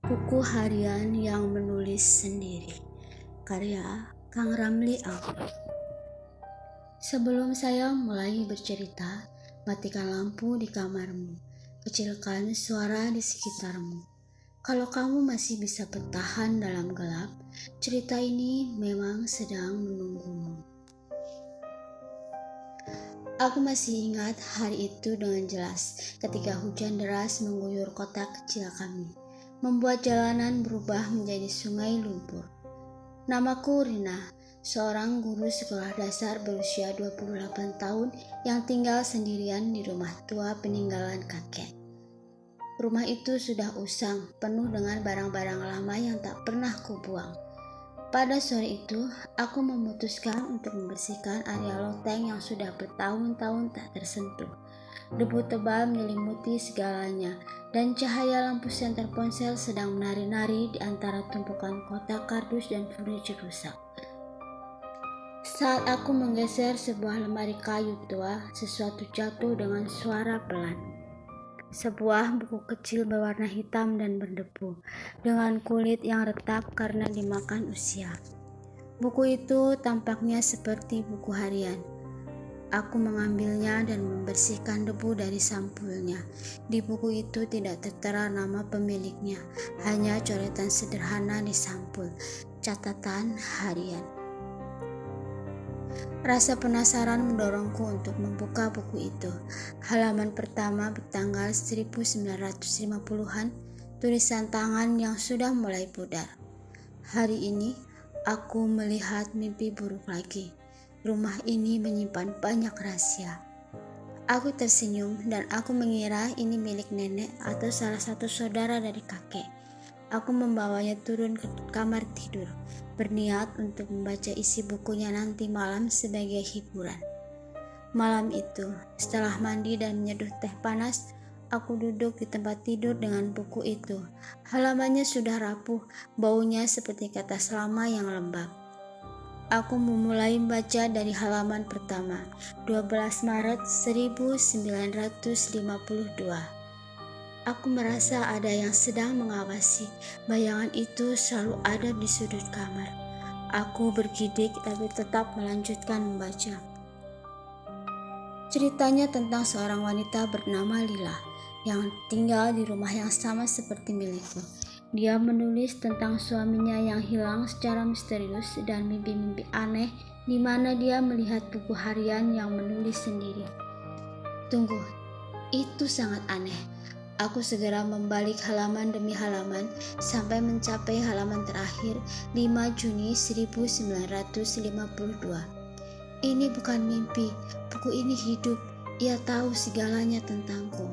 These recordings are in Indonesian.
Buku harian yang menulis sendiri, karya Kang Ramli Ahmad. Sebelum saya mulai bercerita, matikan lampu di kamarmu, kecilkan suara di sekitarmu. Kalau kamu masih bisa bertahan dalam gelap, cerita ini memang sedang menunggumu. Aku masih ingat hari itu dengan jelas ketika hujan deras mengguyur kota kecil kami, membuat jalanan berubah menjadi sungai lumpur. Namaku Rina, seorang guru sekolah dasar berusia 28 tahun yang tinggal sendirian di rumah tua peninggalan kakek. Rumah itu sudah usang, penuh dengan barang-barang lama yang tak pernah kubuang. Pada sore itu, aku memutuskan untuk membersihkan area loteng yang sudah bertahun-tahun tak tersentuh. Debu tebal menyelimuti segalanya, dan cahaya lampu senter ponsel sedang menari-nari di antara tumpukan kotak kardus dan furniture rusak. Saat aku menggeser sebuah lemari kayu tua, sesuatu jatuh dengan suara pelan. Sebuah buku kecil berwarna hitam dan berdebu, dengan kulit yang retak karena dimakan usia. Buku itu tampaknya seperti buku harian. Aku mengambilnya dan membersihkan debu dari sampulnya. Di buku itu tidak tertera nama pemiliknya, hanya coretan sederhana di sampul, catatan harian. Rasa penasaran mendorongku untuk membuka buku itu. Halaman pertama bertanggal 1950-an, tulisan tangan yang sudah mulai pudar. Hari ini, aku melihat mimpi buruk lagi. Rumah ini menyimpan banyak rahasia. Aku tersenyum dan aku mengira ini milik nenek atau salah satu saudara dari kakek. Aku membawanya turun ke kamar tidur, berniat untuk membaca isi bukunya nanti malam sebagai hiburan. Malam itu, setelah mandi dan menyeduh teh panas, aku duduk di tempat tidur dengan buku itu. Halamannya sudah rapuh, baunya seperti kertas lama yang lembab. Aku memulai membaca dari halaman pertama, 12 Maret 1952. Aku merasa ada yang sedang mengawasi. Bayangan itu selalu ada di sudut kamar. Aku bergidik tapi tetap melanjutkan membaca. Ceritanya tentang seorang wanita bernama Lila yang tinggal di rumah yang sama seperti milikku. Dia menulis tentang suaminya yang hilang secara misterius dan mimpi-mimpi aneh di mana dia melihat buku harian yang menulis sendiri. Tunggu, itu sangat aneh. Aku segera membalik halaman demi halaman sampai mencapai halaman terakhir 5 Juni 1952. Ini bukan mimpi, buku ini hidup. Ia tahu segalanya tentangku.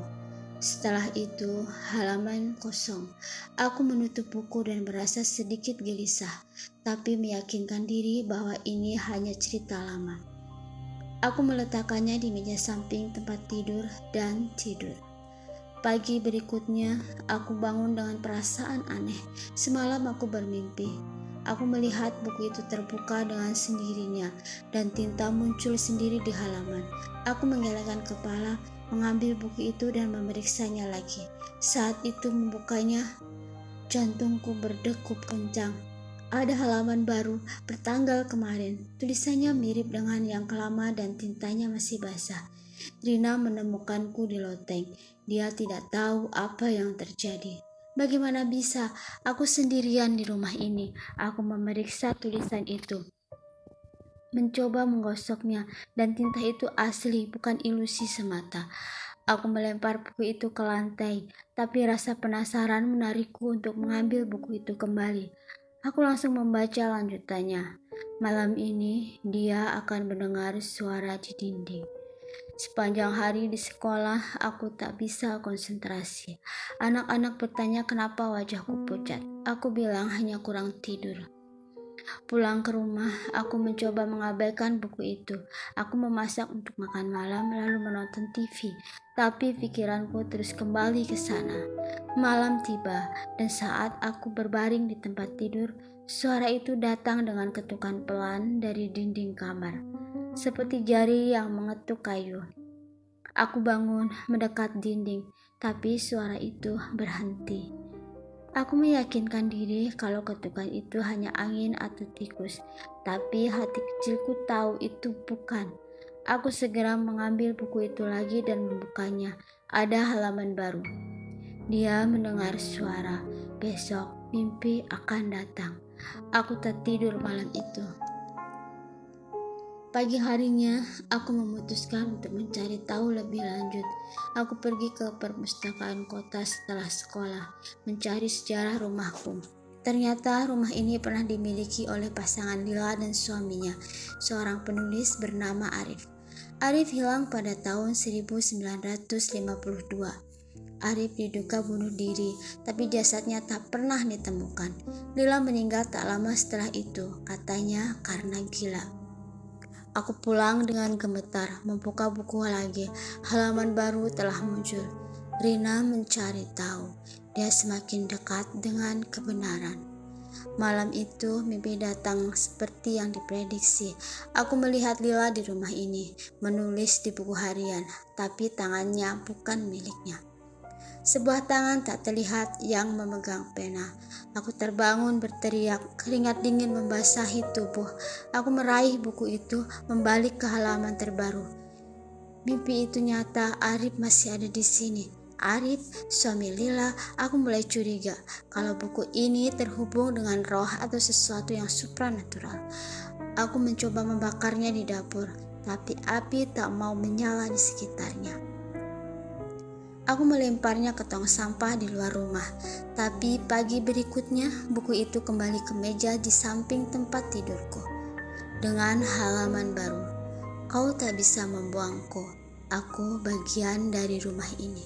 Setelah itu, halaman kosong. Aku menutup buku dan merasa sedikit gelisah, tapi meyakinkan diri bahwa ini hanya cerita lama. Aku meletakkannya di meja samping tempat tidur dan tidur. Pagi berikutnya, aku bangun dengan perasaan aneh. Semalam aku bermimpi. Aku melihat buku itu terbuka dengan sendirinya dan tinta muncul sendiri di halaman. Aku menggelengkan kepala, mengambil buku itu dan memeriksanya lagi. Saat itu membukanya, jantungku berdegup kencang. Ada halaman baru bertanggal kemarin. Tulisannya mirip dengan yang lama dan tintanya masih basah. Rina menemukanku di loteng. Dia tidak tahu apa yang terjadi. Bagaimana bisa? Aku sendirian di rumah ini. Aku memeriksa tulisan itu, mencoba menggosoknya, dan tinta itu asli, bukan ilusi semata. Aku melempar buku itu ke lantai, tapi rasa penasaran menarikku untuk mengambil buku itu kembali. Aku langsung membaca lanjutannya. Malam ini dia akan mendengar suara di dinding. Sepanjang hari di sekolah, aku tak bisa konsentrasi. Anak-anak bertanya kenapa wajahku pucat. Aku bilang hanya kurang tidur. Pulang ke rumah, aku mencoba mengabaikan buku itu. Aku memasak untuk makan malam lalu menonton TV. Tapi pikiranku terus kembali ke sana. Malam tiba dan saat aku berbaring di tempat tidur, suara itu datang dengan ketukan pelan dari dinding kamar, seperti jari yang mengetuk kayu. Aku bangun mendekat dinding, tapi suara itu berhenti. Aku meyakinkan diri kalau ketukan itu hanya angin atau tikus, tapi hati kecilku tahu itu bukan. Aku segera mengambil buku itu lagi dan membukanya. Ada halaman baru. Dia mendengar suara, besok mimpi akan datang. Aku tertidur malam itu. Pagi harinya, aku memutuskan untuk mencari tahu lebih lanjut. Aku pergi ke perpustakaan kota setelah sekolah, mencari sejarah rumahku. Ternyata rumah ini pernah dimiliki oleh pasangan Lila dan suaminya, seorang penulis bernama Arif. Arif hilang pada tahun 1952. Arif diduga bunuh diri, tapi jasadnya tak pernah ditemukan. Lila meninggal tak lama setelah itu, katanya karena gila. Aku pulang dengan gemetar, membuka buku lagi. Halaman baru telah muncul. Rina mencari tahu. Dia semakin dekat dengan kebenaran. Malam itu mimpi datang seperti yang diprediksi. Aku melihat Lila di rumah ini, menulis di buku harian, tapi tangannya bukan miliknya. Sebuah tangan tak terlihat yang memegang pena. Aku terbangun berteriak, keringat dingin membasahi tubuh. Aku meraih buku itu, membalik ke halaman terbaru. Mimpi itu nyata, Arif masih ada di sini. Arif, suami Lila. Aku mulai curiga kalau buku ini terhubung dengan roh atau sesuatu yang supranatural. Aku mencoba membakarnya di dapur, tapi api tak mau menyala di sekitarnya. Aku melemparnya ke tong sampah di luar rumah, tapi pagi berikutnya buku itu kembali ke meja di samping tempat tidurku. Dengan halaman baru, kau tak bisa membuangku. Aku bagian dari rumah ini.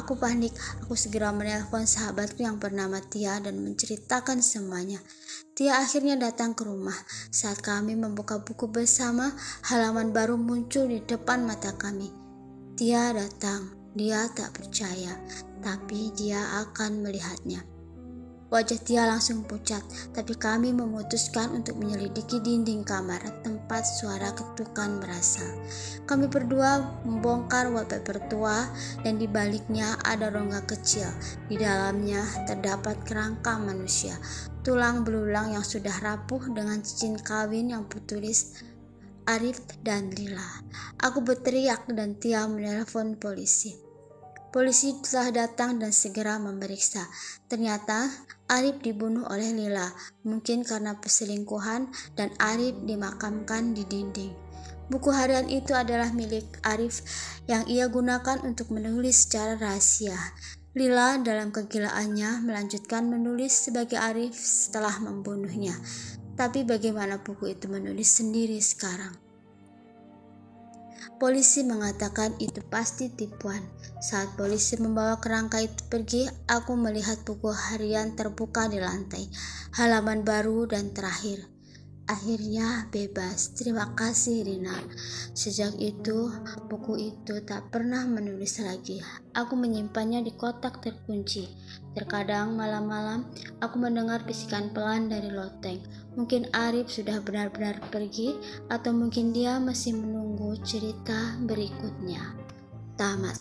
Aku panik, aku segera menelpon sahabatku yang bernama Tia dan menceritakan semuanya. Tia akhirnya datang ke rumah. Saat kami membuka buku bersama, halaman baru muncul di depan mata kami. Tia datang. Dia tak percaya, tapi dia akan melihatnya. Wajah Tia langsung pucat, tapi kami memutuskan untuk menyelidiki dinding kamar tempat suara ketukan berasal. Kami berdua membongkar wallpaper tua dan di baliknya ada rongga kecil. Di dalamnya terdapat kerangka manusia, tulang belulang yang sudah rapuh dengan cincin kawin yang bertulis Arif dan Lila. Aku berteriak dan Tia menelpon polisi. Polisi telah datang dan segera memeriksa. Ternyata Arif dibunuh oleh Lila, mungkin karena perselingkuhan, dan Arif dimakamkan di dinding. Buku harian itu adalah milik Arif yang ia gunakan untuk menulis secara rahasia. Lila dalam kegilaannya melanjutkan menulis sebagai Arif setelah membunuhnya. Tapi bagaimana buku itu menulis sendiri sekarang? Polisi mengatakan itu pasti tipuan. Saat polisi membawa kerangka itu pergi, aku melihat buku harian terbuka di lantai, halaman baru dan terakhir. Akhirnya bebas. Terima kasih Rina. Sejak itu, buku itu tak pernah menulis lagi. Aku menyimpannya di kotak terkunci. Terkadang malam-malam, aku mendengar bisikan pelan dari loteng. Mungkin Arif sudah benar-benar pergi, atau mungkin dia masih menunggu cerita berikutnya. Tamat.